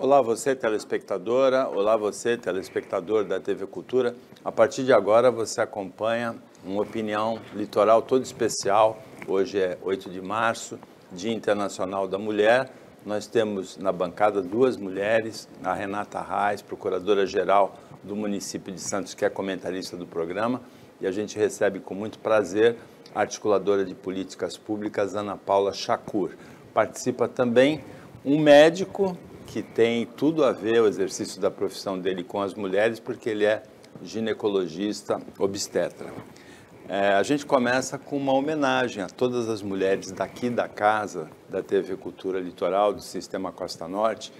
Olá você telespectadora, olá você telespectador da TV Cultura. A partir de agora você acompanha uma opinião litoral todo especial. Hoje é 8 de março, Dia Internacional da Mulher. Nós temos na bancada duas mulheres, a Renata Reis, procuradora-geral do município de Santos, que é comentarista do programa, e a gente recebe com muito prazer a articuladora de políticas públicas, Ana Paula Chacur. Participa também um médico que tem tudo a ver o exercício da profissão dele com as mulheres, porque ele é ginecologista obstetra. A gente começa com uma homenagem a todas as mulheres daqui da casa, da TV Cultura Litoral, do Sistema Costa Norte,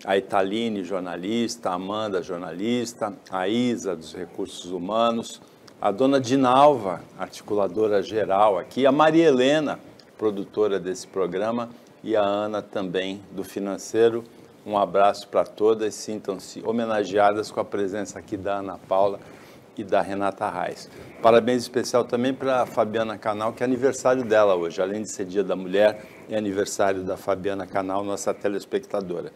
a Italine, jornalista, a Amanda, jornalista, a Isa, dos Recursos Humanos, a dona Dinalva, articuladora geral aqui, a Maria Helena, produtora desse programa, e a Ana também, do Financeiro. Um abraço para todas, sintam-se homenageadas com a presença aqui da Ana Paula e da Renata Reis. Parabéns especial também para a Fabiana Canal, que é aniversário dela hoje, além de ser Dia da Mulher, é aniversário da Fabiana Canal, nossa telespectadora.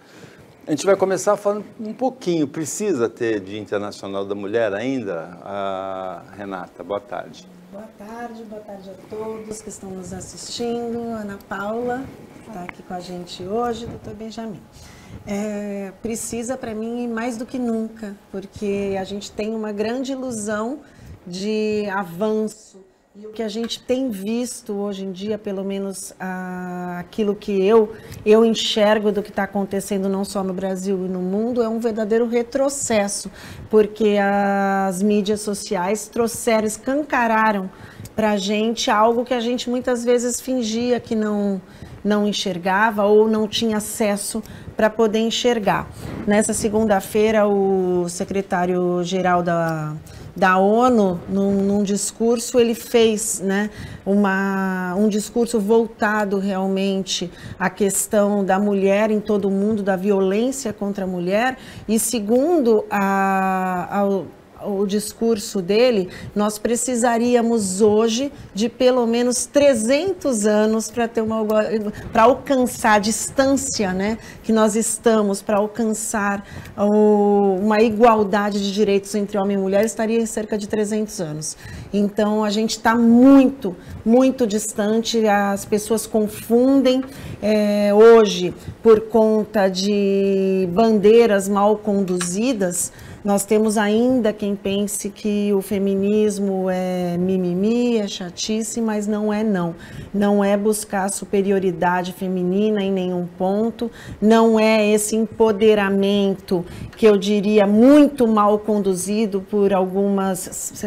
A gente vai começar falando um pouquinho, precisa ter Dia Internacional da Mulher ainda? Renata, boa tarde. Boa tarde a todos que estão nos assistindo. Ana Paula está aqui com a gente hoje, doutor Benjamin. Precisa para mim mais do que nunca, porque a gente tem uma grande ilusão de avanço. E o que a gente tem visto hoje em dia, pelo menos aquilo que eu enxergo do que está acontecendo não só no Brasil e no mundo, é um verdadeiro retrocesso, porque as mídias sociais escancararam para a gente algo que a gente muitas vezes fingia que não enxergava ou não tinha acesso para poder enxergar. Nessa segunda-feira, o secretário-geral da ONU, num discurso, ele fez, né, um discurso voltado realmente à questão da mulher em todo o mundo, da violência contra a mulher, e segundo o discurso dele, nós precisaríamos hoje de pelo menos 300 anos para alcançar a distância, né, que nós estamos, para alcançar uma igualdade de direitos entre homem e mulher, estaria em cerca de 300 anos. Então, a gente está muito, muito distante, as pessoas confundem hoje, por conta de bandeiras mal conduzidas. Nós temos ainda quem pense que o feminismo é mimimi, é chatice, mas não é não. Não é buscar a superioridade feminina em nenhum ponto, não é esse empoderamento que eu diria muito mal conduzido por algumas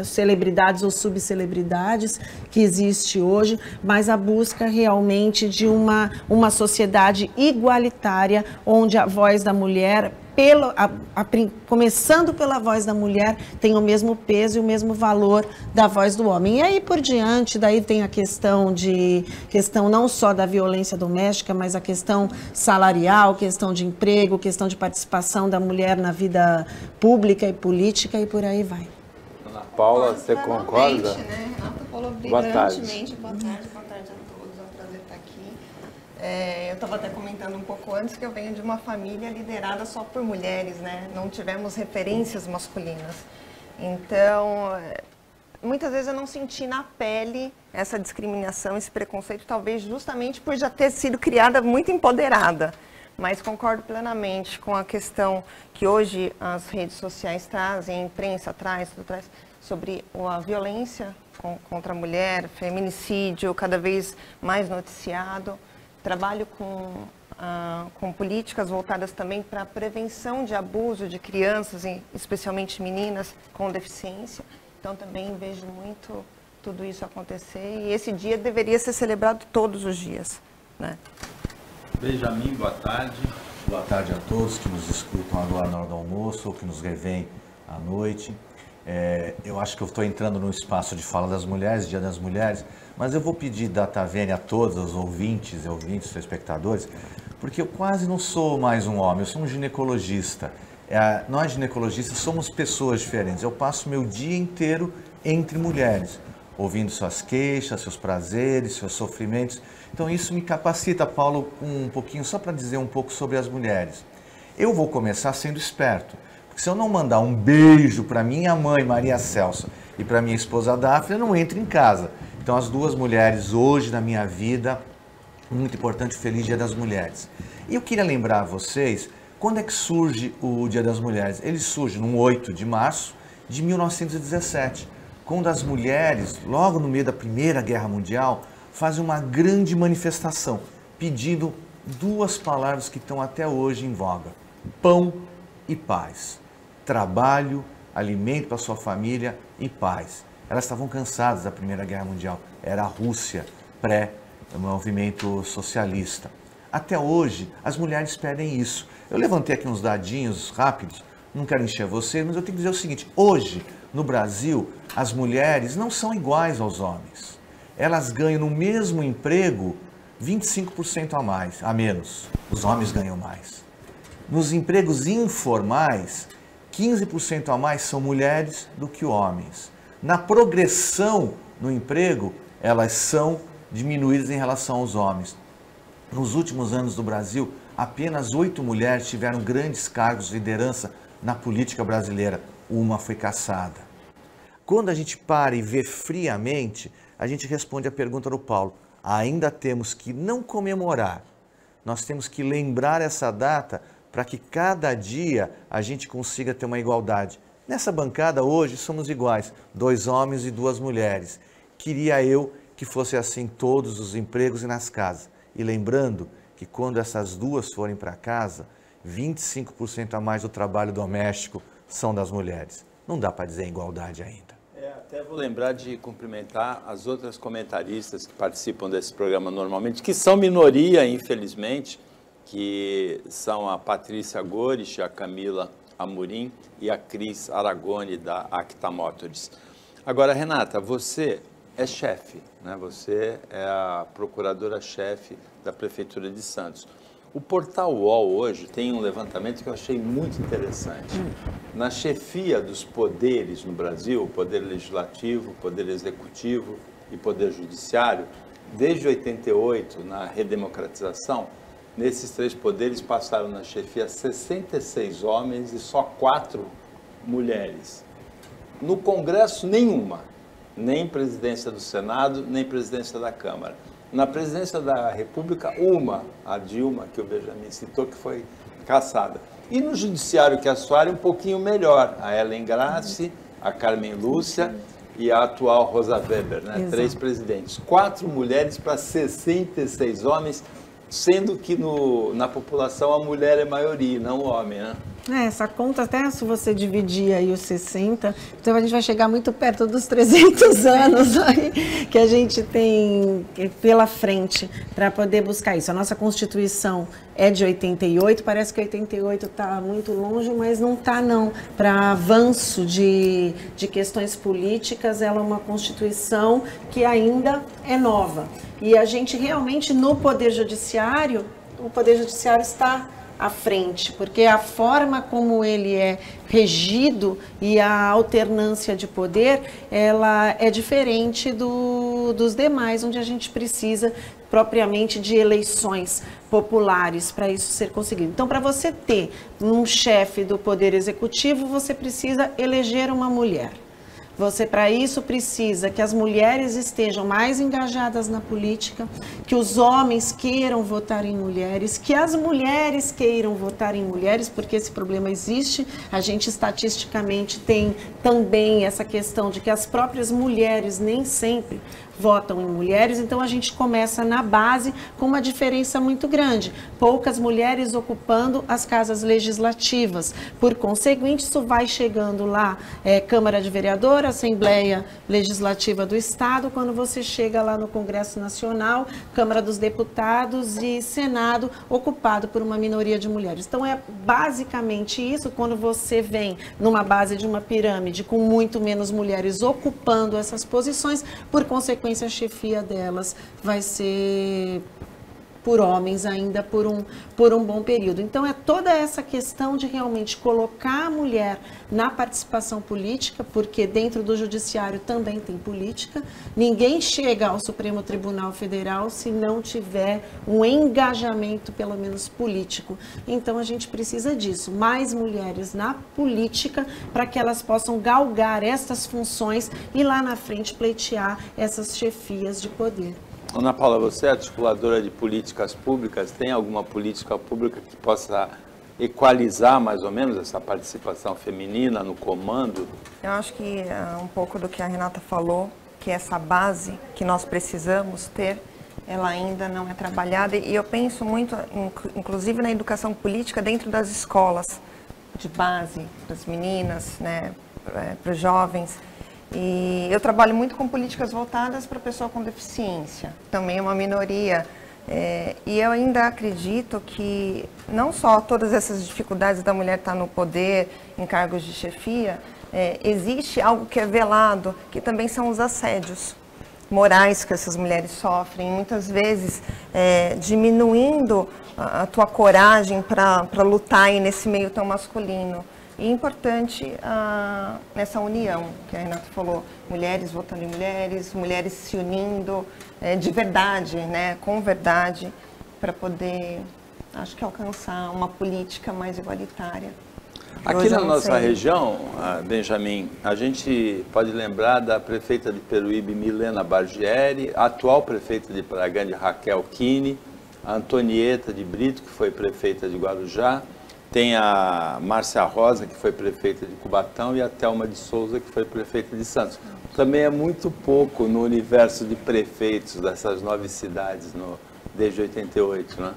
celebridades ou subcelebridades que existe hoje, mas a busca realmente de uma sociedade igualitária, onde a voz da mulher, começando pela voz da mulher, tem o mesmo peso e o mesmo valor da voz do homem. E aí por diante, daí tem a questão não só da violência doméstica, mas a questão salarial, questão de emprego, questão de participação da mulher na vida pública e política, e por aí vai. Ana Paula, você concorda? Né? Renata falou Boa tarde. Boa tarde a todos, é um prazer estar aqui. Eu estava até comentando um pouco antes que eu venho de uma família liderada só por mulheres, né? Não tivemos referências masculinas. Então, muitas vezes eu não senti na pele essa discriminação, esse preconceito, talvez justamente por já ter sido criada muito empoderada. Mas concordo plenamente com a questão que hoje as redes sociais trazem, a imprensa traz, tudo traz, sobre a violência contra a mulher, feminicídio cada vez mais noticiado. Trabalho com políticas voltadas também para a prevenção de abuso de crianças, especialmente meninas com deficiência. Então, também vejo muito tudo isso acontecer. E esse dia deveria ser celebrado todos os dias, né? Benjamin, boa tarde. Boa tarde a todos que nos escutam agora na hora do almoço ou que nos revêem à noite. Eu acho que eu estou entrando no espaço de fala das mulheres, Dia das Mulheres, mas eu vou pedir data vênia a todos os ouvintes, telespectadores, porque eu quase não sou mais um homem, eu sou um ginecologista. Nós ginecologistas somos pessoas diferentes. Eu passo meu dia inteiro entre mulheres, ouvindo suas queixas, seus prazeres, seus sofrimentos. Então isso me capacita, Paulo, um pouquinho, só para dizer um pouco sobre as mulheres. Eu vou começar sendo esperto, porque se eu não mandar um beijo para minha mãe, Maria Celso, e para minha esposa Daphne, eu não entro em casa. Então, as duas mulheres hoje na minha vida, muito importante, feliz Dia das Mulheres. E eu queria lembrar a vocês, quando é que surge o Dia das Mulheres? Ele surge no 8 de março de 1917, quando as mulheres, logo no meio da Primeira Guerra Mundial, fazem uma grande manifestação, pedindo duas palavras que estão até hoje em voga: pão e paz. Trabalho, alimento para sua família e paz. Elas estavam cansadas da Primeira Guerra Mundial. Era a Rússia, pré-movimento socialista. Até hoje, as mulheres pedem isso. Eu levantei aqui uns dadinhos rápidos, não quero encher vocês, mas eu tenho que dizer o seguinte: hoje, no Brasil, as mulheres não são iguais aos homens. Elas ganham no mesmo emprego 25% a menos. Os homens ganham mais. Nos empregos informais, 15% a mais são mulheres do que homens. Na progressão no emprego, elas são diminuídas em relação aos homens. Nos últimos anos do Brasil, apenas 8 mulheres tiveram grandes cargos de liderança na política brasileira. Uma foi cassada. Quando a gente para e vê friamente, a gente responde a pergunta do Paulo: ainda temos que não comemorar, nós temos que lembrar essa data para que cada dia a gente consiga ter uma igualdade. Nessa bancada hoje somos iguais, 2 homens e 2 mulheres. Queria eu que fosse assim em todos os empregos e nas casas. E lembrando que quando essas duas forem para casa, 25% a mais do trabalho doméstico são das mulheres. Não dá para dizer igualdade ainda. Até vou lembrar de cumprimentar as outras comentaristas que participam desse programa normalmente, que são minoria, infelizmente, que são a Patrícia Gores, a Camila Amorim e a Cris Aragoni, da Acta Motors. Agora, Renata, você é chefe, né? Você é a procuradora-chefe da Prefeitura de Santos. O Portal UOL hoje tem um levantamento que eu achei muito interessante. Na chefia dos poderes no Brasil, o Poder Legislativo, o Poder Executivo e Poder Judiciário, desde 88, na redemocratização, nesses 3 poderes passaram na chefia 66 homens e só 4 mulheres. No Congresso, nenhuma. Nem presidência do Senado, nem presidência da Câmara. Na presidência da República, uma, a Dilma, que o Benjamin citou, que foi cassada. E no Judiciário, que é a sua área, um pouquinho melhor. A Ellen Grace, a Carmen Lúcia e a atual Rosa Weber, né? Exato. 3 presidentes. 4 mulheres para 66 homens, sendo que na população a mulher é maioria, não o homem, né? Essa conta, até se você dividir aí os 60, então a gente vai chegar muito perto dos 300 anos aí que a gente tem pela frente para poder buscar isso. A nossa Constituição é de 88, parece que 88 está muito longe, mas não está não. Para avanço de questões políticas, ela é uma Constituição que ainda é nova. E a gente realmente, no Poder Judiciário, o Poder Judiciário está à frente, porque a forma como ele é regido e a alternância de poder, ela é diferente dos demais, onde a gente precisa propriamente de eleições populares para isso ser conseguido. Então, para você ter um chefe do Poder Executivo, você precisa eleger uma mulher. Você, para isso, precisa que as mulheres estejam mais engajadas na política, que os homens queiram votar em mulheres, que as mulheres queiram votar em mulheres, porque esse problema existe. A gente, estatisticamente, tem também essa questão de que as próprias mulheres nem sempre votam em mulheres, então a gente começa na base com uma diferença muito grande. Poucas mulheres ocupando as casas legislativas. Por conseguinte, isso vai chegando lá, Câmara de Vereador, Assembleia Legislativa do Estado, quando você chega lá no Congresso Nacional, Câmara dos Deputados e Senado, ocupado por uma minoria de mulheres. Então é basicamente isso, quando você vem numa base de uma pirâmide com muito menos mulheres ocupando essas posições, por consequência, a chefia delas vai ser por homens ainda por um bom período. Então é toda essa questão de realmente colocar a mulher na participação política, porque dentro do judiciário também tem política. Ninguém chega ao Supremo Tribunal Federal se não tiver um engajamento, pelo menos político. Então a gente precisa disso, mais mulheres na política para que elas possam galgar essas funções e lá na frente pleitear essas chefias de poder. Ana Paula, você é articuladora de políticas públicas, tem alguma política pública que possa equalizar mais ou menos essa participação feminina no comando? Eu acho que um pouco do que a Renata falou, que essa base que nós precisamos ter, ela ainda não é trabalhada, e eu penso muito, inclusive na educação política dentro das escolas de base, para as meninas, né, para os jovens. E eu trabalho muito com políticas voltadas para a pessoa com deficiência, também é uma minoria. E eu ainda acredito que não só todas essas dificuldades da mulher estar no poder, em cargos de chefia, existe algo que é velado, que também são os assédios morais que essas mulheres sofrem, muitas vezes diminuindo a tua coragem para lutar aí nesse meio tão masculino. E é importante nessa união que a Renata falou, mulheres votando em mulheres, mulheres se unindo de verdade, né, com verdade, para poder, acho que, alcançar uma política mais igualitária. Aqui na nossa região, Benjamin, a gente pode lembrar da prefeita de Peruíbe, Milena Bargieri, a atual prefeita de Praia Grande, Raquel Kine, a Antonieta de Brito, que foi prefeita de Guarujá, tem a Márcia Rosa, que foi prefeita de Cubatão, e a Thelma de Souza, que foi prefeita de Santos. Também é muito pouco no universo de prefeitos dessas 9 cidades desde 88, né?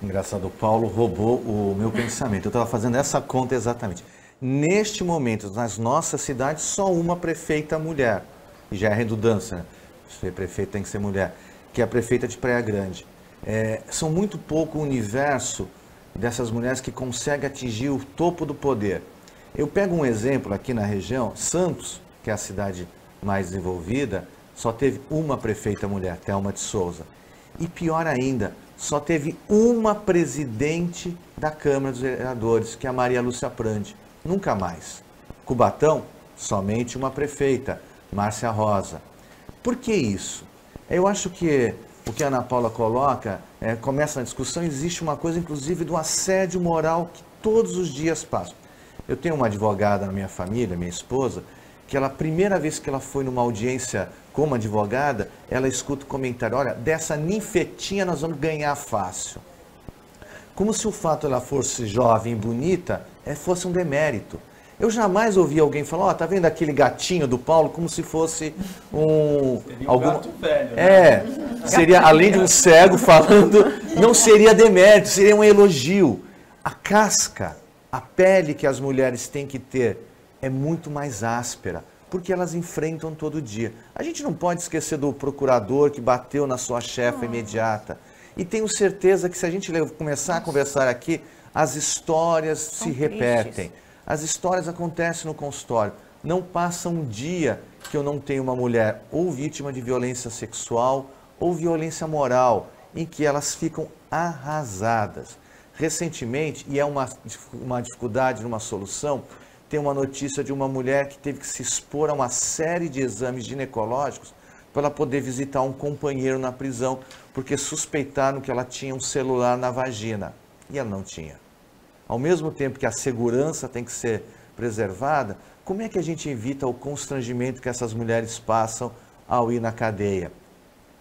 Engraçado, o Paulo roubou o meu pensamento. Eu estava fazendo essa conta exatamente. Neste momento, nas nossas cidades, só uma prefeita mulher. E já é redundância, né? Ser prefeita tem que ser mulher. Que é a prefeita de Praia Grande. São muito pouco o universo dessas mulheres que conseguem atingir o topo do poder. Eu pego um exemplo aqui na região, Santos, que é a cidade mais desenvolvida, só teve uma prefeita mulher, Thelma de Souza. E pior ainda, só teve uma presidente da Câmara dos Vereadores, que é a Maria Lúcia Prandi. Nunca mais. Cubatão, somente uma prefeita, Márcia Rosa. Por que isso? Eu acho que o que a Ana Paula coloca, começa na discussão, existe uma coisa, inclusive, do assédio moral que todos os dias passa. Eu tenho uma advogada na minha família, minha esposa, que a primeira vez que ela foi numa audiência como advogada, ela escuta o comentário, olha, dessa ninfetinha nós vamos ganhar fácil. Como se o fato de ela fosse jovem e bonita fosse um demérito. Eu jamais ouvi alguém falar, ó, tá vendo aquele gatinho do Paulo, como se fosse Seria um gato velho, né? Seria, além de um cego falando, não seria demérito, seria um elogio. A casca, a pele que as mulheres têm que ter é muito mais áspera, porque elas enfrentam todo dia. A gente não pode esquecer do procurador que bateu na sua chefa imediata. E tenho certeza que se a gente começar a conversar aqui, as histórias se repetem. As histórias acontecem no consultório. Não passa um dia que eu não tenho uma mulher ou vítima de violência sexual ou violência moral, em que elas ficam arrasadas. Recentemente, e é uma dificuldade numa solução, tem uma notícia de uma mulher que teve que se expor a uma série de exames ginecológicos para ela poder visitar um companheiro na prisão, porque suspeitaram que ela tinha um celular na vagina. E ela não tinha. Ao mesmo tempo que a segurança tem que ser preservada, como é que a gente evita o constrangimento que essas mulheres passam ao ir na cadeia?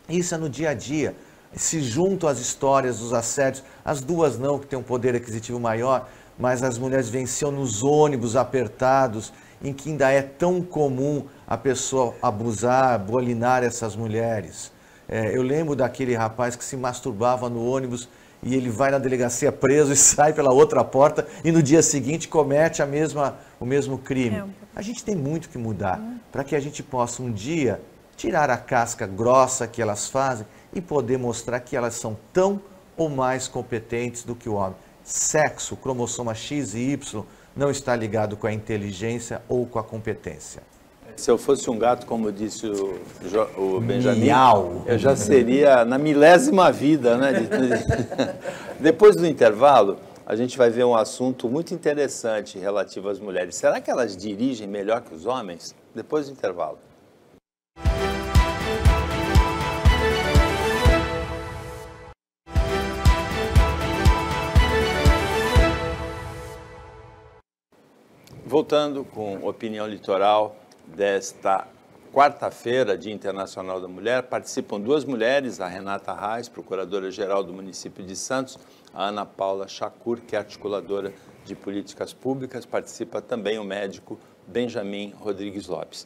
Isso é no dia a dia. Se juntam as histórias dos assédios, as duas não, que têm um poder aquisitivo maior, mas as mulheres venciam nos ônibus apertados, em que ainda é tão comum a pessoa abusar, bolinar essas mulheres. Eu lembro daquele rapaz que se masturbava no ônibus e ele vai na delegacia preso e sai pela outra porta e no dia seguinte comete o mesmo crime. A gente tem muito que mudar para que a gente possa um dia tirar a casca grossa que elas fazem e poder mostrar que elas são tão ou mais competentes do que o homem. Sexo, cromossoma X e Y, não está ligado com a inteligência ou com a competência. Se eu fosse um gato, como disse o Benjamin, Miau. eu já seria na milésima vida, né? Depois do intervalo, a gente vai ver um assunto muito interessante relativo às mulheres. Será que elas dirigem melhor que os homens? Depois do intervalo. Voltando com Opinião Litoral desta quarta-feira, Dia Internacional da Mulher, participam duas mulheres, a Renata Reis, procuradora-geral do município de Santos, a Ana Paula Chacur, que é articuladora de políticas públicas, participa também o médico Benjamin Rodrigues Lopes.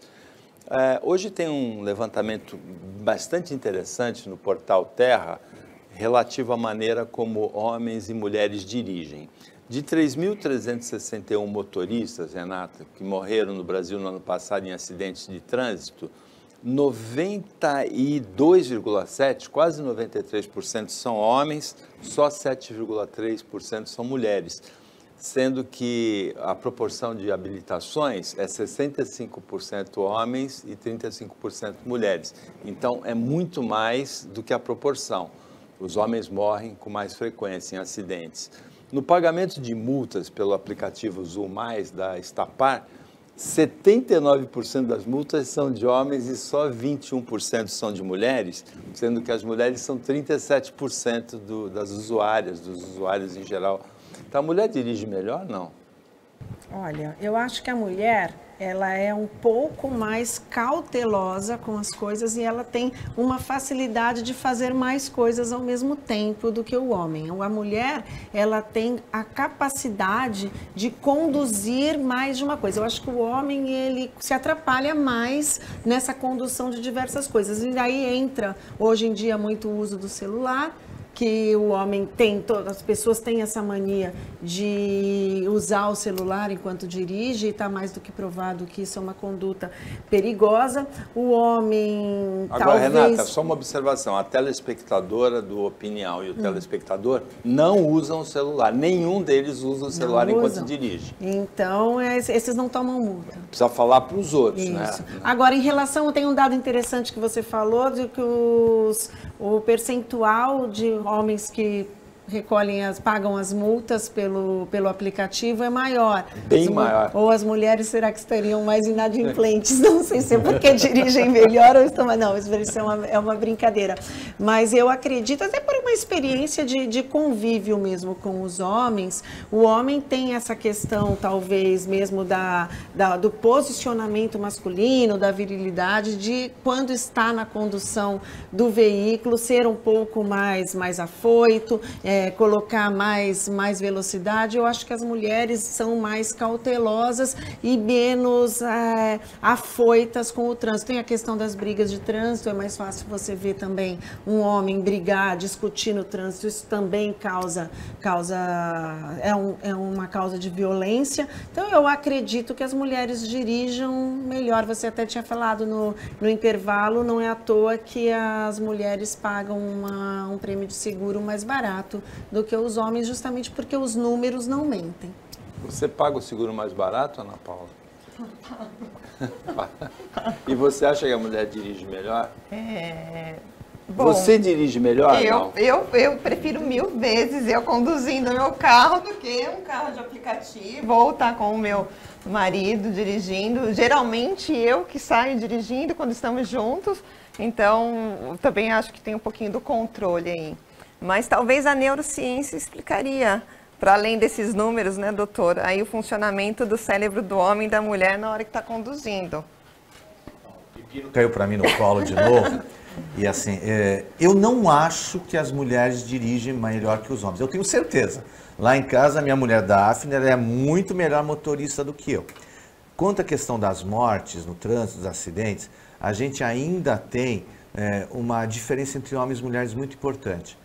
Hoje tem um levantamento bastante interessante no portal Terra, relativo à maneira como homens e mulheres dirigem. De 3.361 motoristas, Renata, que morreram no Brasil no ano passado em acidentes de trânsito, 92,7%, quase 93% são homens, só 7,3% são mulheres, sendo que a proporção de habilitações é 65% homens e 35% mulheres. Então, é muito mais do que a proporção. Os homens morrem com mais frequência em acidentes. No pagamento de multas pelo aplicativo Zul Mais da Estapar, 79% das multas são de homens e só 21% são de mulheres, sendo que as mulheres são 37% das usuárias, dos usuários em geral. Então, a mulher dirige melhor, não? Olha, eu acho que a mulher, ela é um pouco mais cautelosa com as coisas e ela tem uma facilidade de fazer mais coisas ao mesmo tempo do que o homem. A mulher, ela tem a capacidade de conduzir mais de uma coisa. Eu acho que o homem, ele se atrapalha mais nessa condução de diversas coisas. E daí entra, hoje em dia, muito o uso do celular, que o homem tem, todas as pessoas têm essa mania de usar o celular enquanto dirige, e está mais do que provado que isso é uma conduta perigosa. O homem, agora, talvez... Renata, só uma observação, a telespectadora do Opinião e o telespectador não usam o celular, nenhum deles usa o celular enquanto dirige. Então, esses não tomam multa. Precisa falar para os outros, né? Agora, em relação, tem um dado interessante que você falou, de que o percentual de homens que pagam as multas pelo aplicativo é maior. Bem maior. Ou as mulheres, será que estariam mais inadimplentes? Não sei se é porque dirigem melhor ou estão... Não, isso é uma brincadeira. Mas eu acredito, até por uma experiência de convívio mesmo com os homens, o homem tem essa questão, talvez, mesmo do posicionamento masculino, da virilidade, de quando está na condução do veículo, ser um pouco mais afoito, colocar mais velocidade. Eu acho que as mulheres são mais cautelosas e menos afoitas com o trânsito. Tem a questão das brigas de trânsito, é mais fácil você ver também um homem brigar, discutir no trânsito, isso também é uma causa de violência. Então, eu acredito que as mulheres dirijam melhor. Você até tinha falado no intervalo, não é à toa que as mulheres pagam um prêmio de seguro mais barato do que os homens, justamente porque os números não mentem. Você paga o seguro mais barato, Ana Paula? E você acha que a mulher dirige melhor? Bom, você dirige melhor? Eu prefiro 1000 vezes eu conduzindo meu carro do que um carro de aplicativo ou estar com o meu marido dirigindo. Geralmente eu que saio dirigindo quando estamos juntos, então eu também acho que tem um pouquinho do controle aí. Mas talvez a neurociência explicaria, para além desses números, né, doutor, aí o funcionamento do cérebro do homem e da mulher na hora que está conduzindo. O pepino caiu para mim no colo de novo. E assim, eu não acho que as mulheres dirigem melhor que os homens. Eu tenho certeza. Lá em casa, a minha mulher Daphne, ela é muito melhor motorista do que eu. Quanto à questão das mortes no trânsito, dos acidentes, a gente ainda tem uma diferença entre homens e mulheres muito importante.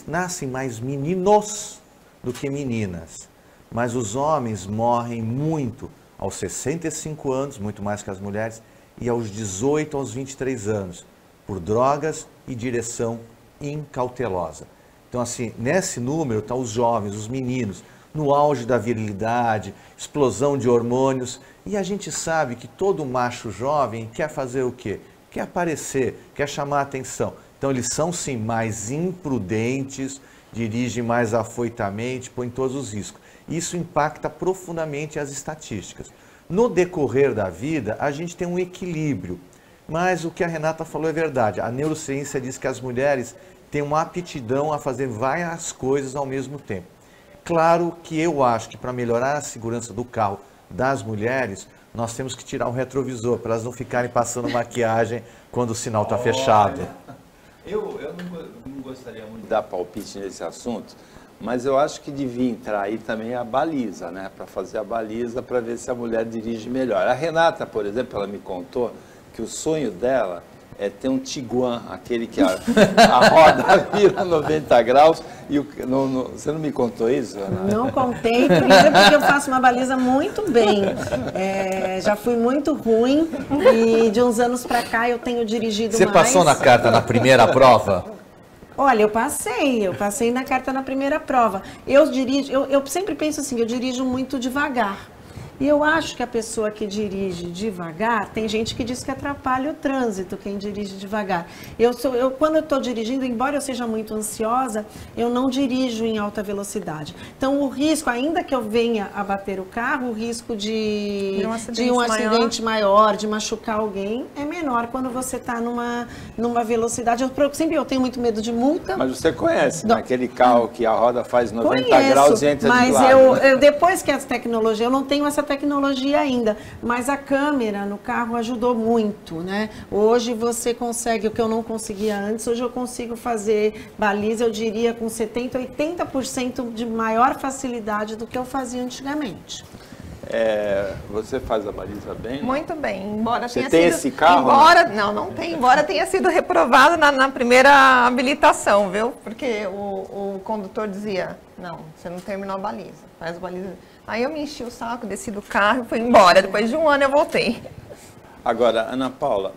Nascem mais meninos do que meninas, mas os homens morrem muito aos 65 anos, muito mais que as mulheres, e aos 18 aos 23 anos, por drogas e direção incautelosa. Então, assim, nesse número estão os jovens, os meninos, no auge da virilidade, explosão de hormônios. E a gente sabe que todo macho jovem quer fazer o quê? Quer aparecer, quer chamar a atenção. Então eles são sim mais imprudentes, dirigem mais afoitamente, põem todos os riscos. Isso impacta profundamente as estatísticas. No decorrer da vida, a gente tem um equilíbrio. Mas o que a Renata falou é verdade. A neurociência diz que as mulheres têm uma aptidão a fazer várias coisas ao mesmo tempo. Claro que eu acho que para melhorar a segurança do carro das mulheres, nós temos que tirar o retrovisor, para elas não ficarem passando maquiagem quando o sinal está fechado. Eu não gostaria muito de dar palpite nesse assunto, mas eu acho que devia entrar aí também a baliza, né? Para fazer a baliza, para ver se a mulher dirige melhor. A Renata, por exemplo, ela me contou que o sonho dela é ter um Tiguan, aquele que a roda vira 90 graus. E você não me contou isso, Ana? Não contei, primeiro porque eu faço uma baliza muito bem. Já fui muito ruim e de uns anos para cá eu tenho dirigido mais. Você passou na carta na primeira prova? Olha, eu passei na carta na primeira prova. Eu sempre penso assim, eu dirijo muito devagar. E eu acho que a pessoa que dirige devagar, tem gente que diz que atrapalha o trânsito, quem dirige devagar. Quando eu estou dirigindo, embora eu seja muito ansiosa, eu não dirijo em alta velocidade. Então, o risco, ainda que eu venha a bater o carro, o risco de um acidente maior, de machucar alguém, é menor quando você está numa velocidade. Eu tenho muito medo de multa. Mas você conhece, né? Aquele carro que a roda faz 90 graus e entra de lado. Mas depois que essa tecnologia, eu não tenho essa tecnologia ainda, mas a câmera no carro ajudou muito, né? Hoje você consegue, o que eu não conseguia antes, hoje eu consigo fazer baliza, eu diria, com 70%, 80% de maior facilidade do que eu fazia antigamente. Você faz a baliza bem? Muito bem, embora você tenha sido... esse carro? Não tem, embora tenha sido reprovado na primeira habilitação, viu? Porque o condutor dizia, não, você não terminou a baliza, faz a baliza. Aí eu me enchi o saco, desci do carro e fui embora. Depois de um ano eu voltei. Agora, Ana Paula,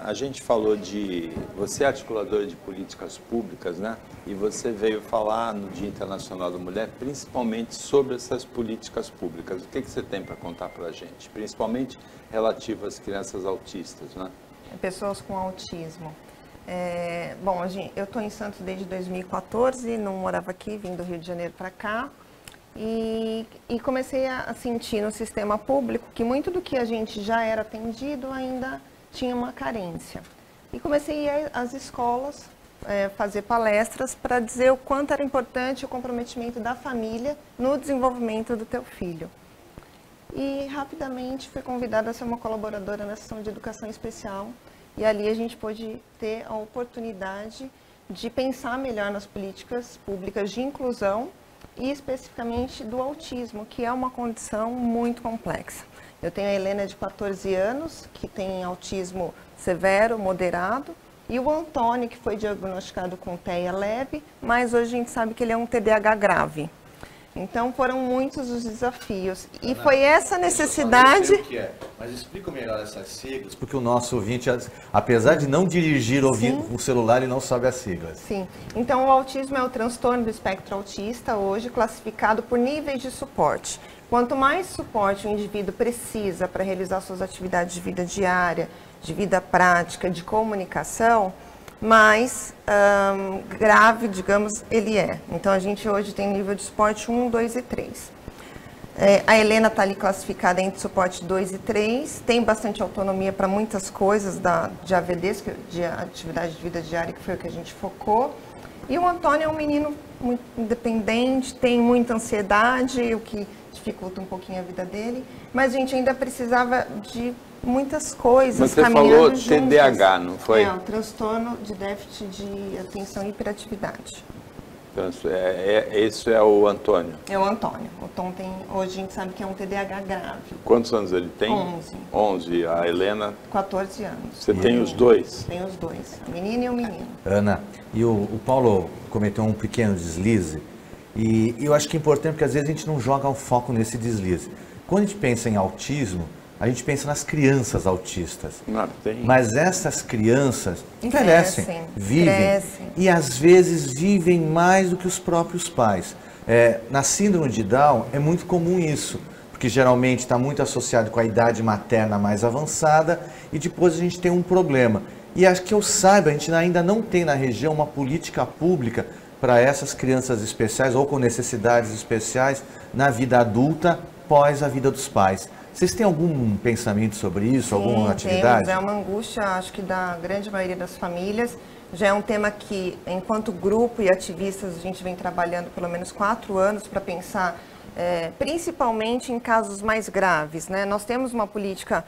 a gente falou de... Você é articuladora de políticas públicas, né? E você veio falar no Dia Internacional da Mulher, principalmente sobre essas políticas públicas. O que você tem para contar para a gente? Principalmente relativo às crianças autistas, né? Pessoas com autismo. Bom, eu estou em Santos desde 2014, não morava aqui, vim do Rio de Janeiro para cá. E comecei a sentir no sistema público que muito do que a gente já era atendido ainda tinha uma carência. E comecei a ir às escolas, fazer palestras para dizer o quanto era importante o comprometimento da família no desenvolvimento do teu filho. E rapidamente fui convidada a ser uma colaboradora na seção de educação especial. E ali a gente pôde ter a oportunidade de pensar melhor nas políticas públicas de inclusão e especificamente do autismo, que é uma condição muito complexa. Eu tenho a Helena de 14 anos, que tem autismo severo, moderado, e o Antônio, que foi diagnosticado com TEA leve, mas hoje a gente sabe que ele é um TDAH grave. Então foram muitos os desafios. E Ana, foi essa necessidade... Eu que é, mas explica melhor essas siglas, porque o nosso ouvinte, apesar de não dirigir ouvindo o celular, ele não sabe as siglas. Sim. Então o autismo é o transtorno do espectro autista, hoje classificado por níveis de suporte. Quanto mais suporte o indivíduo precisa para realizar suas atividades de vida diária, de vida prática, de comunicação, mais grave, digamos, ele é. Então, a gente hoje tem nível de suporte 1, 2 e 3. A Helena está ali classificada entre suporte 2 e 3, tem bastante autonomia para muitas coisas de AVDs, de atividade de vida diária, que foi o que a gente focou. E o Antônio é um menino muito independente, tem muita ansiedade, o que dificulta um pouquinho a vida dele, mas a gente ainda precisava de muitas coisas. Você falou TDAH, não foi? O transtorno de déficit de atenção e hiperatividade. Então, esse é o Antônio? É o Antônio. O Tom tem, hoje a gente sabe que é um TDAH grave. Quantos anos ele tem? 11. 11. A Helena? 14 anos. Você tem os dois? Tem os dois, a menina e o menino. Ana, e o Paulo cometeu um pequeno deslize, e eu acho que é importante porque às vezes a gente não joga o foco nesse deslize. Quando a gente pensa em autismo, a gente pensa nas crianças autistas. Mas essas crianças crescem, vivem, e às vezes vivem mais do que os próprios pais. Na síndrome de Down é muito comum isso, porque geralmente está muito associado com a idade materna mais avançada e depois a gente tem um problema. E acho que eu saiba, a gente ainda não tem na região uma política pública para essas crianças especiais ou com necessidades especiais na vida adulta, pós a vida dos pais. Vocês têm algum pensamento sobre isso, Sim, alguma atividade? É uma angústia, acho que da grande maioria das famílias. Já é um tema que, enquanto grupo e ativistas, a gente vem trabalhando pelo menos 4 anos para pensar, principalmente em casos mais graves, né? Nós temos uma política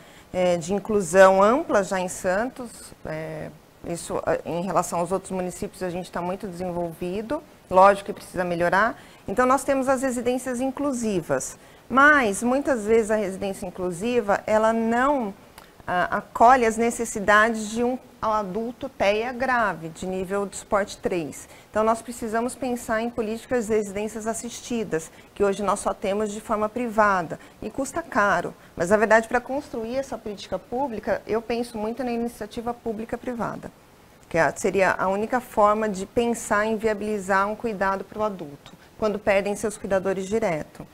de inclusão ampla já em Santos, isso em relação aos outros municípios a gente está muito desenvolvido, lógico que precisa melhorar. Então nós temos as residências inclusivas, mas muitas vezes a residência inclusiva ela não acolhe as necessidades de um adulto TEA grave, de nível de suporte 3. Então, nós precisamos pensar em políticas de residências assistidas, que hoje nós só temos de forma privada, e custa caro. Mas, na verdade, para construir essa política pública, eu penso muito na iniciativa pública-privada, que seria a única forma de pensar em viabilizar um cuidado para o adulto, quando perdem seus cuidadores direto.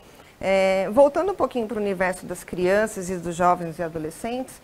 Voltando um pouquinho para o universo das crianças e dos jovens e adolescentes,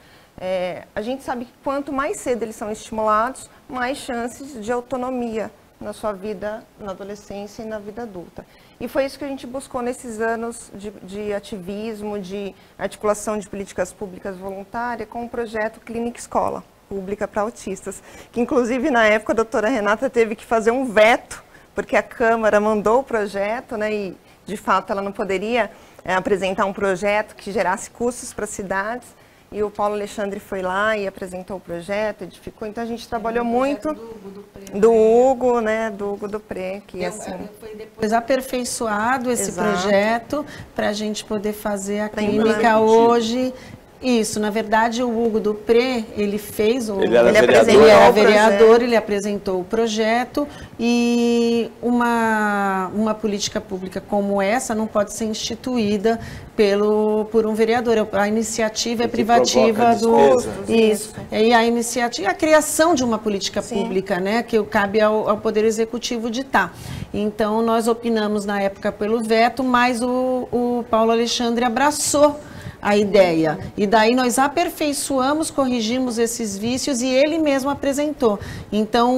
a gente sabe que quanto mais cedo eles são estimulados, mais chances de autonomia na sua vida, na adolescência e na vida adulta. E foi isso que a gente buscou nesses anos de ativismo, de articulação de políticas públicas voluntárias com o projeto Clínica Escola Pública para Autistas, que inclusive na época a doutora Renata teve que fazer um veto, porque a Câmara mandou o projeto, né, e de fato ela não poderia apresentar um projeto que gerasse custos para as cidades. E o Paulo Alexandre foi lá e apresentou o projeto, edificou. Então a gente trabalhou muito do Hugo, né, do Hugo Dupré, que assim foi depois aperfeiçoado esse projeto para a gente poder fazer a clínica hoje. Isso, na verdade, o Hugo Dupré, ele fez ele era vereador, ele apresentou o projeto e uma política pública como essa não pode ser instituída por um vereador. A iniciativa é privativa do isso. E a iniciativa, a criação de uma política pública, né, que cabe ao Poder Executivo ditar. Então, nós opinamos na época pelo veto, mas o Paulo Alexandre abraçou a ideia. E daí nós aperfeiçoamos, corrigimos esses vícios e ele mesmo apresentou. Então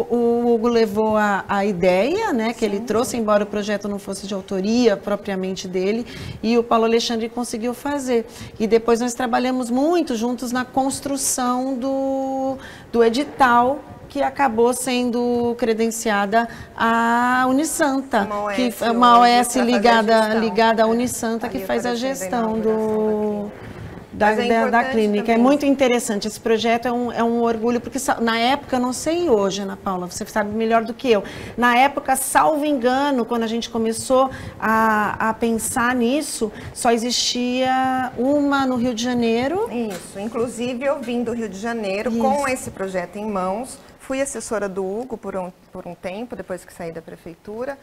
o Hugo levou a ideia, né, que ele trouxe, embora o projeto não fosse de autoria propriamente dele, e o Paulo Alexandre conseguiu fazer. E depois nós trabalhamos muito juntos na construção do edital, que acabou sendo credenciada à Unisanta, que é uma OS ligada à Unisanta, que faz a gestão da clínica. É muito interessante, esse projeto é um orgulho, porque na época, não sei hoje, Ana Paula, você sabe melhor do que eu, na época, salvo engano, quando a gente começou a pensar nisso, só existia uma no Rio de Janeiro. Isso, inclusive eu vim do Rio de Janeiro com esse projeto em mãos. Fui assessora do Hugo por um tempo, depois que saí da prefeitura.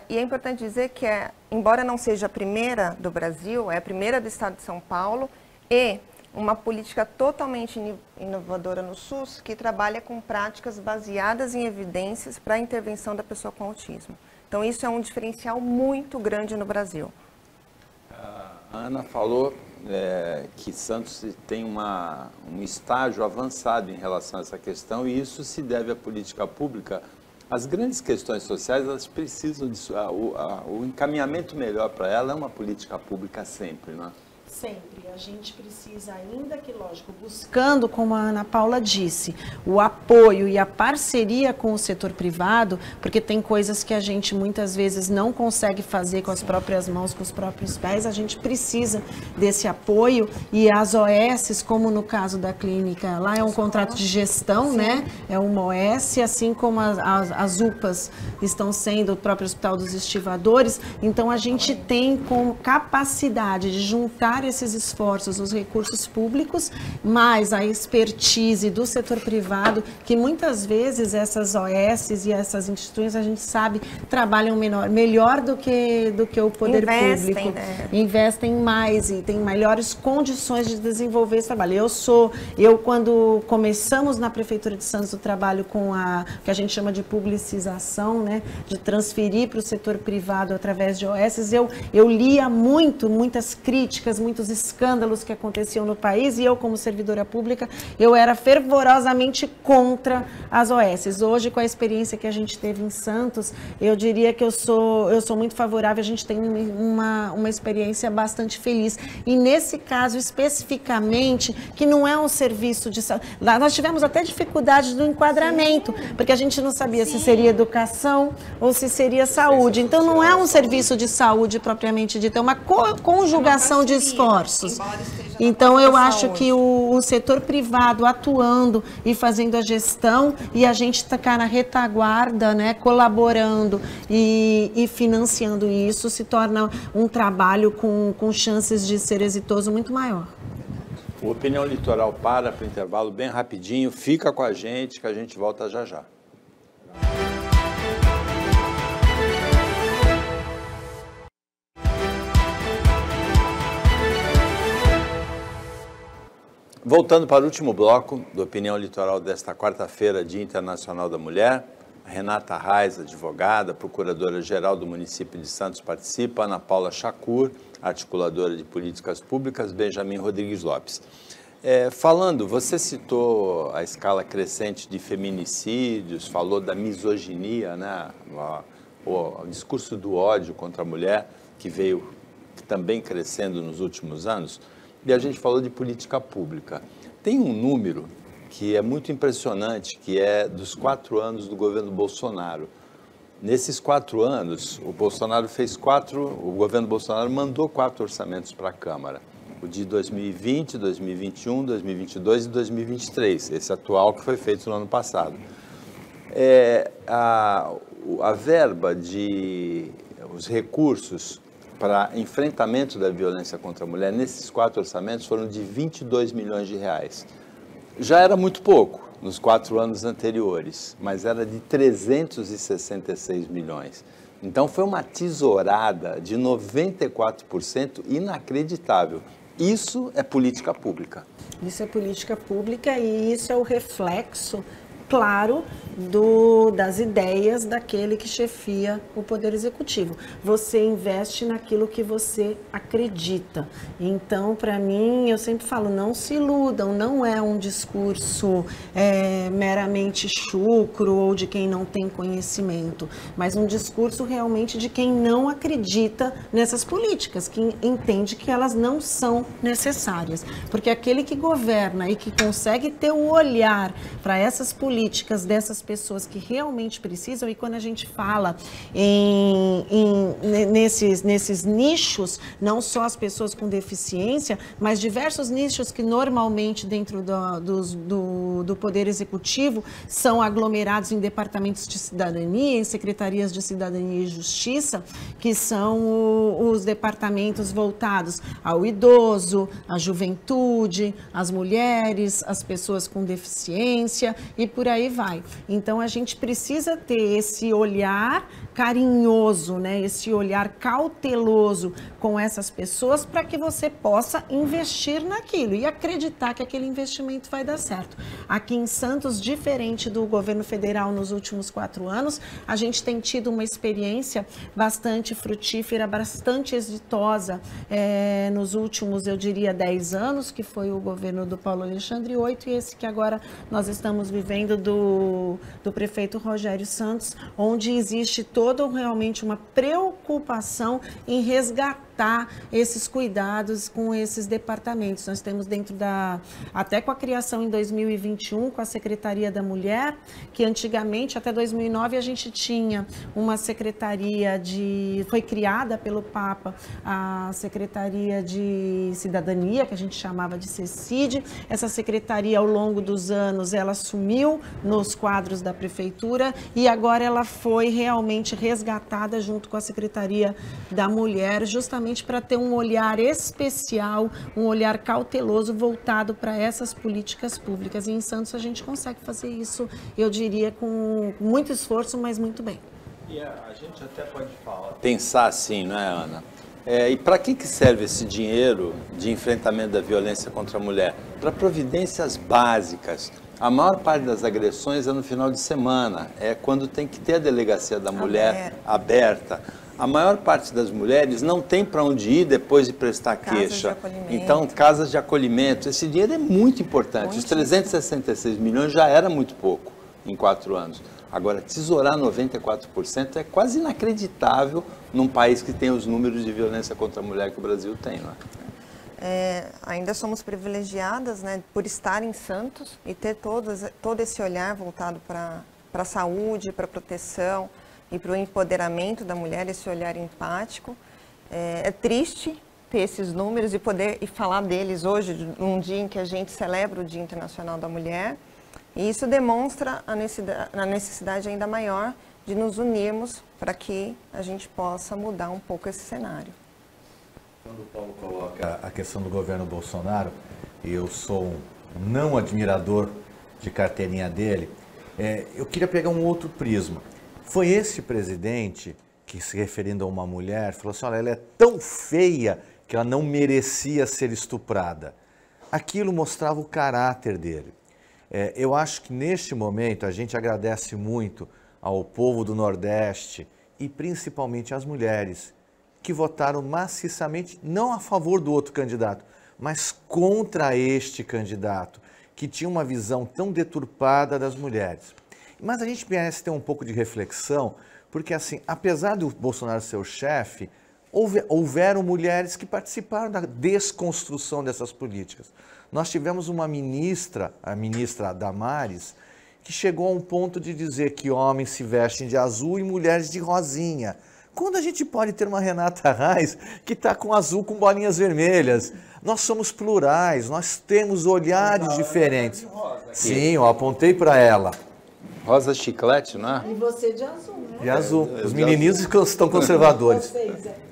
E é importante dizer que, embora não seja a primeira do Brasil, é a primeira do estado de São Paulo e uma política totalmente inovadora no SUS, que trabalha com práticas baseadas em evidências para a intervenção da pessoa com autismo. Então, isso é um diferencial muito grande no Brasil. A Ana falou que Santos tem um estágio avançado em relação a essa questão, e isso se deve à política pública. As grandes questões sociais, elas precisam disso. O encaminhamento melhor para ela é uma política pública sempre, não é? Sempre. A gente precisa, ainda que, lógico, buscando, como a Ana Paula disse, o apoio e a parceria com o setor privado, porque tem coisas que a gente muitas vezes não consegue fazer com as próprias mãos, com os próprios pés, a gente precisa desse apoio, e as OS, como no caso da clínica, lá é um contrato de gestão, né? É uma OS, assim como as UPAs estão sendo, o próprio Hospital dos Estivadores, então a gente tem com capacidade de juntar esses esforços esforços, os recursos públicos, mais a expertise do setor privado, que muitas vezes essas OS e essas instituições, a gente sabe, trabalham melhor do que o poder público. Né? Investem mais e têm melhores condições de desenvolver esse trabalho. Quando começamos na Prefeitura de Santos o trabalho com que a gente chama de publicização, né, de transferir para o setor privado através de OS, eu lia muitas críticas, muitos escândalos que aconteciam no país, e eu, como servidora pública, eu era fervorosamente contra as OS. Hoje, com a experiência que a gente teve em Santos, eu diria que eu sou muito favorável, a gente tem uma experiência bastante feliz. E nesse caso, especificamente, que não é um serviço de saúde, lá nós tivemos até dificuldade do enquadramento, porque a gente não sabia se seria educação ou se seria saúde. Então, não é um serviço de saúde propriamente dito, é uma conjugação de esforços. Então, eu acho que o setor privado atuando e fazendo a gestão, e a gente está na retaguarda, né, colaborando e financiando isso, se torna um trabalho com chances de ser exitoso muito maior. O Opinião Litoral para o intervalo bem rapidinho. Fica com a gente que a gente volta já já. Voltando para o último bloco do Opinião Litoral desta quarta-feira, Dia Internacional da Mulher, a Renata Reis, advogada, procuradora-geral do município de Santos, participa, Ana Paula Chacur, articuladora de políticas públicas, Benjamin Rodrigues Lopes. Você citou a escala crescente de feminicídios, falou da misoginia, né? O discurso do ódio contra a mulher, que veio também crescendo nos últimos anos. E a gente falou de política pública. Tem um número que é muito impressionante, que é dos 4 anos do governo Bolsonaro. Nesses 4 anos, o governo Bolsonaro mandou 4 orçamentos para a Câmara. O de 2020, 2021, 2022 e 2023, esse atual que foi feito no ano passado. A verba os recursos para enfrentamento da violência contra a mulher, nesses 4 orçamentos, foram de 22 milhões de reais. Já era muito pouco nos 4 anos anteriores, mas era de 366 milhões. Então, foi uma tesourada de 94% inacreditável. Isso é política pública. Isso é política pública e isso é o reflexo, claro, das ideias daquele que chefia o Poder Executivo. Você investe naquilo que você acredita. Então, para mim, eu sempre falo, não se iludam, não é um discurso meramente chucro ou de quem não tem conhecimento, mas um discurso realmente de quem não acredita nessas políticas, que entende que elas não são necessárias. Porque aquele que governa e que consegue ter o olhar para essas políticas dessas pessoas que realmente precisam, e quando a gente fala nesses nichos, não só as pessoas com deficiência, mas diversos nichos que normalmente dentro do Poder Executivo são aglomerados em departamentos de cidadania, em secretarias de cidadania e justiça, que são os departamentos voltados ao idoso, à juventude, às mulheres, às pessoas com deficiência e por aí vai. Então, a gente precisa ter esse olhar carinhoso, né? Esse olhar cauteloso com essas pessoas para que você possa investir naquilo e acreditar que aquele investimento vai dar certo. Aqui em Santos, diferente do governo federal nos últimos 4 anos, a gente tem tido uma experiência bastante frutífera, bastante exitosa nos últimos, eu diria, 10 anos, que foi o governo do Paulo Alexandre 8 e esse que agora nós estamos vivendo do prefeito Rogério Santos, onde existe toda realmente uma preocupação em resgatar esses cuidados com esses departamentos. Nós temos até com a criação em 2021, com a Secretaria da Mulher, que antigamente, até 2009, a gente tinha uma secretaria foi criada pelo Papa, a Secretaria de Cidadania, que a gente chamava de CECID. Essa secretaria, ao longo dos anos, ela sumiu nos quadros da Prefeitura e agora ela foi realmente resgatada junto com a Secretaria da Mulher, justamente justamente para ter um olhar especial, um olhar cauteloso voltado para essas políticas públicas. E em Santos a gente consegue fazer isso, eu diria, com muito esforço, mas muito bem. E a gente até pode pensar assim, não é, Ana? E para que serve esse dinheiro de enfrentamento da violência contra a mulher? Para providências básicas. A maior parte das agressões é no final de semana, é quando tem que ter a delegacia da mulher aberta. A maior parte das mulheres não tem para onde ir depois de prestar queixa. Então, casas de acolhimento, esse dinheiro é muito importante. Os 366 milhões já era muito pouco em 4 anos. Agora, tesourar 94% é quase inacreditável num país que tem os números de violência contra a mulher que o Brasil tem, não é? Ainda somos privilegiadas, né, por estar em Santos e ter todo esse olhar voltado para a saúde, para a proteção e para o empoderamento da mulher, esse olhar empático. É triste ter esses números e poder falar deles hoje, num dia em que a gente celebra o Dia Internacional da Mulher. E isso demonstra a necessidade ainda maior de nos unirmos para que a gente possa mudar um pouco esse cenário. Quando o Paulo coloca a questão do governo Bolsonaro, eu sou um não admirador de carteirinha dele, eu queria pegar um outro prisma. Foi esse presidente que, se referindo a uma mulher, falou assim, olha, ela é tão feia que ela não merecia ser estuprada. Aquilo mostrava o caráter dele. Eu acho que neste momento a gente agradece muito ao povo do Nordeste e principalmente às mulheres que votaram maciçamente, não a favor do outro candidato, mas contra este candidato, que tinha uma visão tão deturpada das mulheres. Mas a gente merece ter um pouco de reflexão, porque assim, apesar do Bolsonaro ser o chefe, houveram mulheres que participaram da desconstrução dessas políticas. Nós tivemos uma ministra, a ministra Damares, que chegou a um ponto de dizer que homens se vestem de azul e mulheres de rosinha. Quando a gente pode ter uma Renata Reis que está com azul com bolinhas vermelhas? Nós somos plurais, nós temos olhares diferentes. Sim, eu apontei para ela. Rosa chiclete, não é? E você de azul, né? De azul. Os menininhos estão conservadores.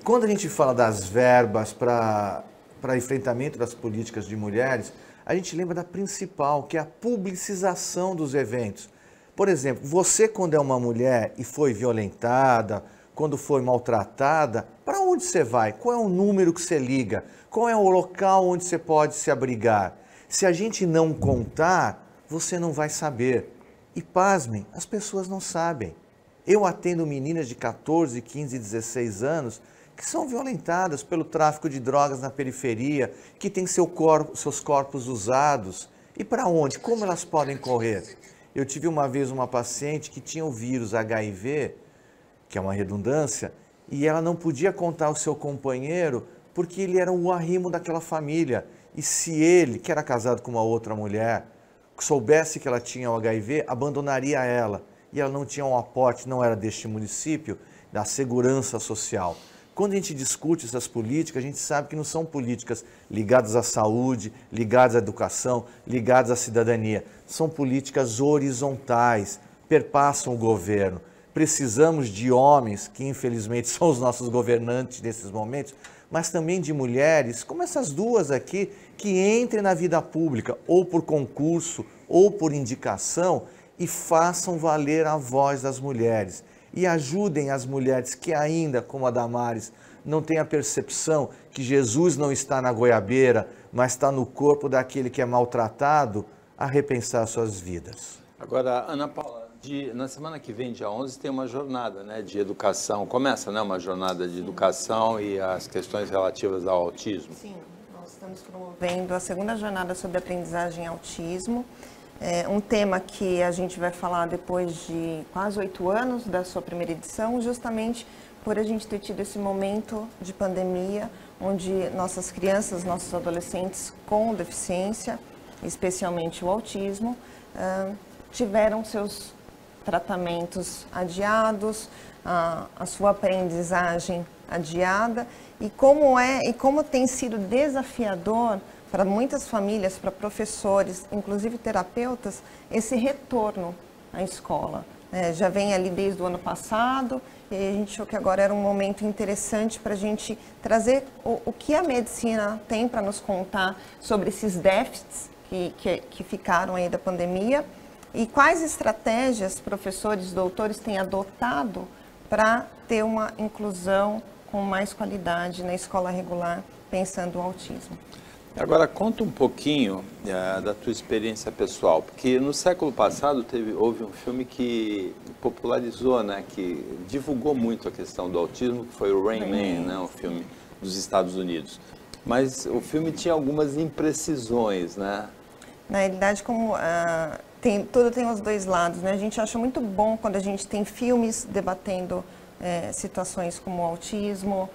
Quando a gente fala das verbas para enfrentamento das políticas de mulheres, a gente lembra da principal, que é a publicização dos eventos. Por exemplo, você quando é uma mulher e foi violentada, quando foi maltratada, para onde você vai? Qual é o número que você liga? Qual é o local onde você pode se abrigar? Se a gente não contar, você não vai saber. E pasmem, as pessoas não sabem. Eu atendo meninas de 14, 15, 16 anos que são violentadas pelo tráfico de drogas na periferia, que têm seus corpos usados. E para onde? Como elas podem correr? Eu tive uma vez uma paciente que tinha o vírus HIV, que é uma redundância, e ela não podia contar ao seu companheiro porque ele era o arrimo daquela família. E se ele, que era casado com uma outra mulher, soubesse que ela tinha o HIV, abandonaria ela. E ela não tinha um aporte, não era deste município, da segurança social. Quando a gente discute essas políticas, a gente sabe que não são políticas ligadas à saúde, ligadas à educação, ligadas à cidadania. São políticas horizontais, perpassam o governo. Precisamos de homens, que infelizmente são os nossos governantes nesses momentos, mas também de mulheres, como essas duas aqui, que entrem na vida pública, ou por concurso, ou por indicação, e façam valer a voz das mulheres. E ajudem as mulheres que ainda, como a Damares, não têm a percepção que Jesus não está na goiabeira, mas está no corpo daquele que é maltratado, a repensar suas vidas. Agora, Ana Paula, na semana que vem, dia 11, tem uma jornada, né, de educação. Começa, né, uma jornada de educação e as questões relativas ao autismo. Sim, nós estamos promovendo a segunda jornada sobre aprendizagem e autismo. Um tema que a gente vai falar depois de quase 8 anos da sua primeira edição, justamente por a gente ter tido esse momento de pandemia, onde nossas crianças, nossos adolescentes com deficiência, especialmente o autismo, tiveram seus tratamentos adiados, a sua aprendizagem adiada, e como tem sido desafiador para muitas famílias, para professores, inclusive terapeutas, esse retorno à escola. já vem ali desde o ano passado, e a gente achou que agora era um momento interessante para a gente trazer o que a medicina tem para nos contar sobre esses déficits que ficaram aí da pandemia e quais estratégias professores, doutores têm adotado para ter uma inclusão com mais qualidade na escola regular, pensando o autismo. Agora, conta um pouquinho da tua experiência pessoal, porque no século passado houve um filme que popularizou, né, que divulgou muito a questão do autismo, que foi o Rain Man, né, um filme dos Estados Unidos. Mas o filme tinha algumas imprecisões, né? Na realidade, como tudo tem os dois lados, né? A gente acha muito bom quando a gente tem filmes debatendo situações como o autismo,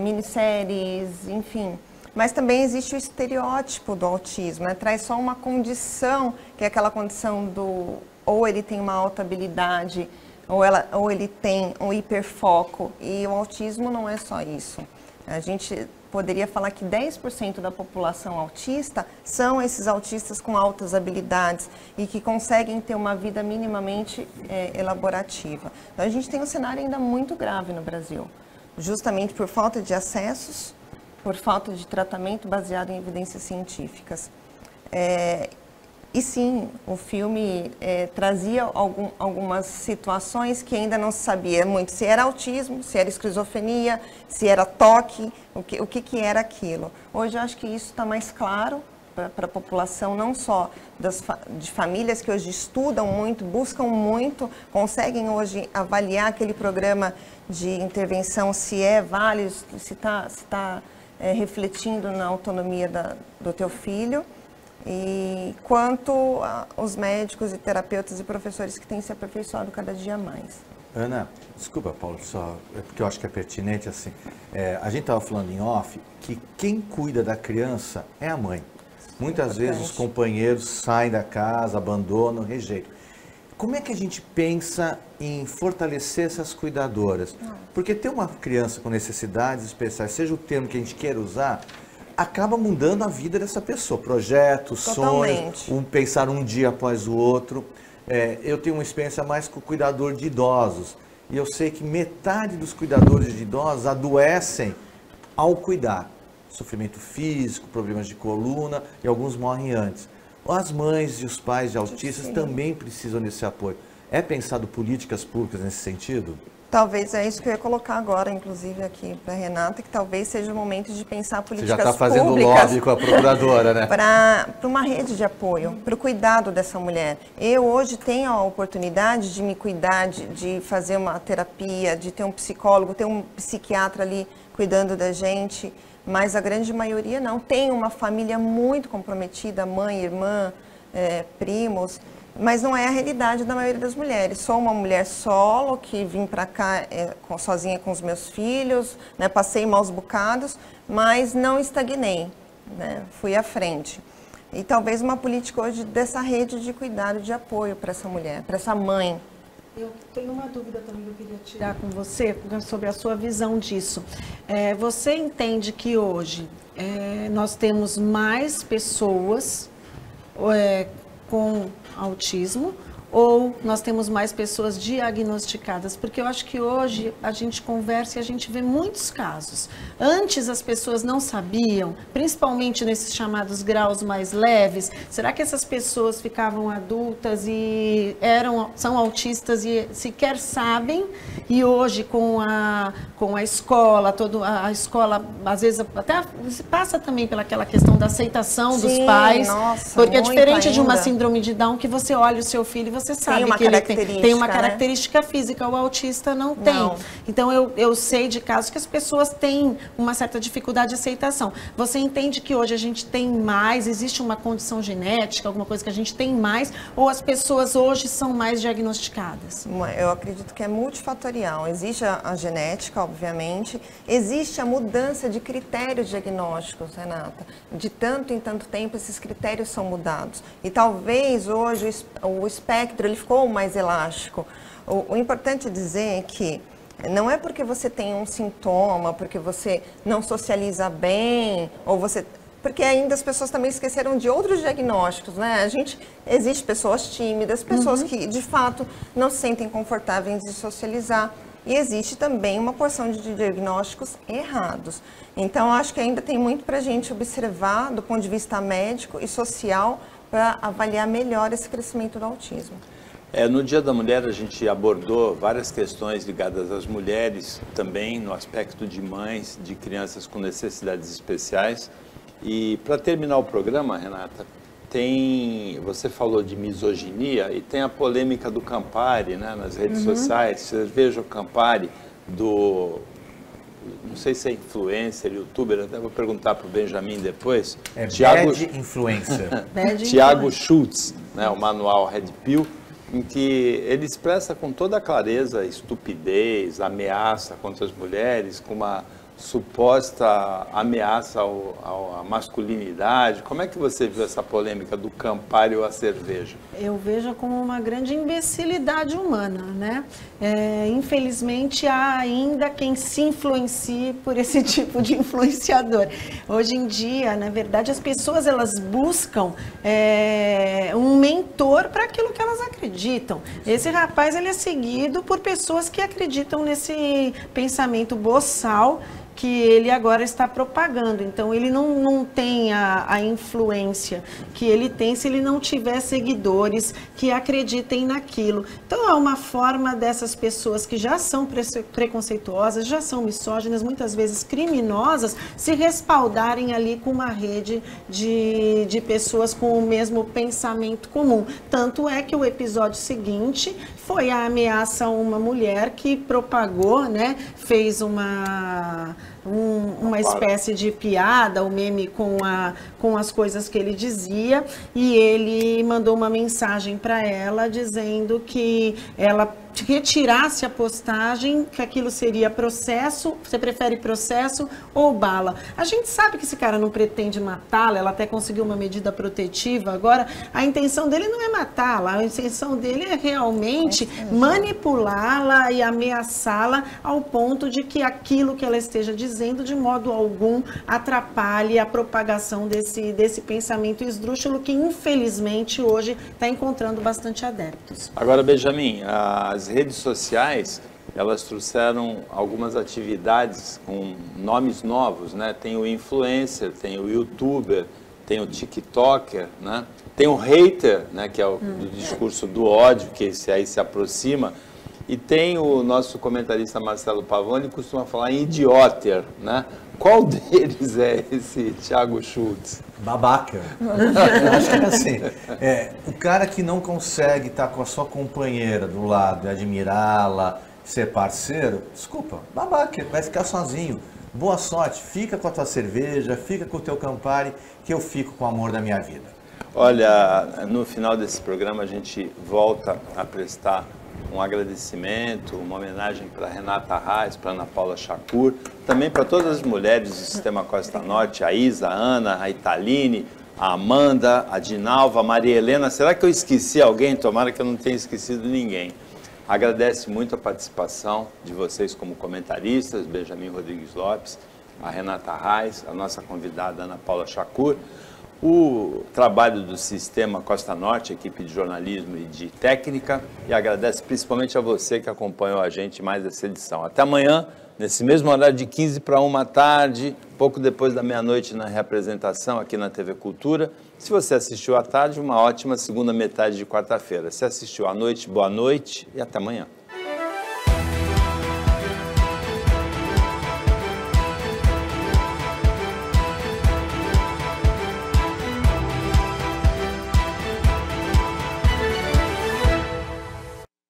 minisséries, enfim. Mas também existe o estereótipo do autismo, né? Traz só uma condição, que é aquela condição do ou ele tem uma alta habilidade, ou ele tem um hiperfoco. E o autismo não é só isso. A gente poderia falar que 10% da população autista são esses autistas com altas habilidades e que conseguem ter uma vida minimamente elaborativa. Então a gente tem um cenário ainda muito grave no Brasil, justamente por falta de acessos, por falta de tratamento baseado em evidências científicas. E sim, o filme trazia algumas situações que ainda não se sabia muito se era autismo, se era esquizofrenia, se era toque, o que era aquilo. Hoje eu acho que isso está mais claro para a população, não só de famílias que hoje estudam muito, buscam muito, conseguem hoje avaliar aquele programa de intervenção, se é válido, se está refletindo na autonomia do teu filho, e quanto os médicos e terapeutas e professores que têm se aperfeiçoado cada dia mais. Ana, desculpa, Paulo, só porque eu acho que é pertinente assim. A gente estava falando em off que quem cuida da criança é a mãe. Muitas vezes os companheiros saem da casa, abandonam, rejeitam. Como é que a gente pensa em fortalecer essas cuidadoras? Porque ter uma criança com necessidades especiais, seja o termo que a gente queira usar, acaba mudando a vida dessa pessoa. Projetos, sonhos, pensar um dia após o outro. Eu tenho uma experiência mais com o cuidador de idosos. E eu sei que metade dos cuidadores de idosos adoecem ao cuidar. Sofrimento físico, problemas de coluna e alguns morrem antes. As mães e os pais de autistas também precisam desse apoio. É pensado políticas públicas nesse sentido? Talvez é isso que eu ia colocar agora, inclusive aqui para a Renata, que talvez seja o momento de pensar políticas públicas. Você já está fazendo lobby com a procuradora, né? Para uma rede de apoio, para o cuidado dessa mulher. Eu hoje tenho a oportunidade de me cuidar, de fazer uma terapia, de ter um psicólogo, ter um psiquiatra ali cuidando da gente, mas a grande maioria não. Tem uma família muito comprometida, mãe, irmã, primos, mas não é a realidade da maioria das mulheres. Sou uma mulher solo, que vim para cá sozinha com os meus filhos, né, passei maus bocados, mas não estagnei, né, fui à frente. E talvez uma política hoje dessa rede de cuidado, de apoio para essa mulher, para essa mãe. Eu tenho uma dúvida também que eu queria tirar com você sobre a sua visão disso. Você entende que hoje nós temos mais pessoas com autismo ou nós temos mais pessoas diagnosticadas? Porque eu acho que hoje a gente conversa e a gente vê muitos casos. Antes as pessoas não sabiam, principalmente nesses chamados graus mais leves. Será que essas pessoas ficavam adultas e são autistas e sequer sabem? E hoje com a escola, a escola às vezes até passa também pelaquela questão da aceitação dos pais. Nossa, porque é diferente de uma síndrome de Down que você olha o seu filho e você sabe que ele tem uma característica física, o autista não tem. Então eu sei de casos que as pessoas têm uma certa dificuldade de aceitação. Você entende que hoje a gente tem mais, existe uma condição genética, alguma coisa que a gente tem mais, ou as pessoas hoje são mais diagnosticadas? Eu acredito que é multifatorial. Existe a genética, obviamente, existe a mudança de critérios diagnósticos, Renata. De tanto em tanto tempo esses critérios são mudados. E talvez hoje o espectro ele ficou mais elástico. O importante é dizer que não é porque você tem um sintoma, porque você não socializa bem, ou você... porque ainda as pessoas também esqueceram de outros diagnósticos, né? Existe pessoas tímidas, pessoas que de fato não se sentem confortáveis de socializar. E existe também uma porção de diagnósticos errados. Então, acho que ainda tem muito para a gente observar do ponto de vista médico e social para avaliar melhor esse crescimento do autismo. No Dia da Mulher a gente abordou várias questões ligadas às mulheres, também no aspecto de mães, de crianças com necessidades especiais. E para terminar o programa, Renata, você falou de misoginia e tem a polêmica do Campari, né, nas redes sociais. Vocês vejam o Campari não sei se é influencer, youtuber, até vou perguntar para o Benjamin depois. Bad influencer. Tiago Schultz, né, o manual Red Pill, em que ele expressa com toda a clareza estupidez, ameaça contra as mulheres, com uma suposta ameaça à masculinidade. Como é que você viu essa polêmica do Campari ou a cerveja? Eu vejo como uma grande imbecilidade humana, né? Infelizmente, há ainda quem se influencie por esse tipo de influenciador. Hoje em dia, na verdade, as pessoas elas buscam um mentor para aquilo que elas acreditam. Esse rapaz ele é seguido por pessoas que acreditam nesse pensamento boçal que ele agora está propagando. Então, ele não tem a influência que ele tem se ele não tiver seguidores que acreditem naquilo. Então, é uma forma dessas pessoas que já são preconceituosas, já são misóginas, muitas vezes criminosas, se respaldarem ali com uma rede de pessoas com o mesmo pensamento comum. Tanto é que o episódio seguinte foi a ameaça a uma mulher que propagou, né, fez uma espécie de piada, o meme com as coisas que ele dizia, e ele mandou uma mensagem para ela dizendo que ela retirasse a postagem, que aquilo seria processo, você prefere processo ou bala? A gente sabe que esse cara não pretende matá-la, ela até conseguiu uma medida protetiva, agora a intenção dele não é matá-la, a intenção dele é realmente manipulá-la e ameaçá-la ao ponto de que aquilo que ela esteja dizendo de modo algum atrapalhe a propagação desse pensamento esdrúxulo que infelizmente hoje está encontrando bastante adeptos. Agora, Benjamin, as redes sociais, elas trouxeram algumas atividades com nomes novos, né? Tem o influencer, tem o youtuber, tem o tiktoker, né? Tem o hater, né? Que é o do discurso do ódio, que esse aí se aproxima. E tem o nosso comentarista Marcelo Pavone, que costuma falar em idioter, né? Qual deles é esse Tiago Schultz? Babaca. Eu acho que é assim, o cara que não consegue estar com a sua companheira do lado, admirá-la, ser parceiro, desculpa, babaca, vai ficar sozinho. Boa sorte, fica com a tua cerveja, fica com o teu Campari, que eu fico com o amor da minha vida. Olha, no final desse programa a gente volta a prestar um agradecimento, uma homenagem para Renata Reis, para Ana Paula Chacur, também para todas as mulheres do Sistema Costa Norte, a Isa, a Ana, a Italine, a Amanda, a Dinalva, a Maria Helena. Será que eu esqueci alguém? Tomara que eu não tenha esquecido ninguém. Agradece muito a participação de vocês como comentaristas, Benjamin Rodrigues Lopes, a Renata Reis, a nossa convidada Ana Paula Chacur. O trabalho do Sistema Costa Norte, equipe de jornalismo e de técnica, e agradece principalmente a você que acompanhou a gente mais essa edição. Até amanhã, nesse mesmo horário de 15 para 1 da tarde, pouco depois da meia-noite na reapresentação aqui na TV Cultura. Se você assistiu à tarde, uma ótima segunda metade de quarta-feira. Se assistiu à noite, boa noite e até amanhã.